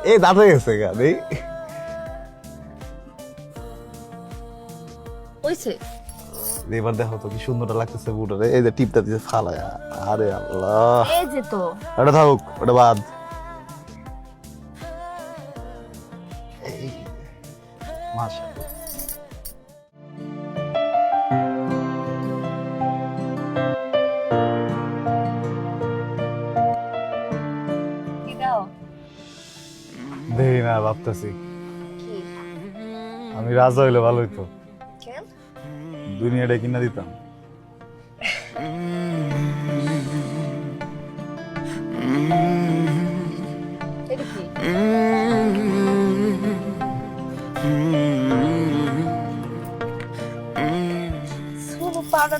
এই দাঁত হয়ে গেছে গা দেই হইছে এবার দেখো তো কি সুন্দরটা লাগতেছে বুটারে এই যে টিপটা দিতে ফালায় আরে আল্লাহ এই যে তো ওটা থাকুক ওটা বাদ মাশাআল্লাহ কি দাও দেই না ভাবতেছি কি আমি রাজা হইলে ভালো হইতো কেন দুনিয়াটা কিনা দিতাম এটা কি শুধু পাড়া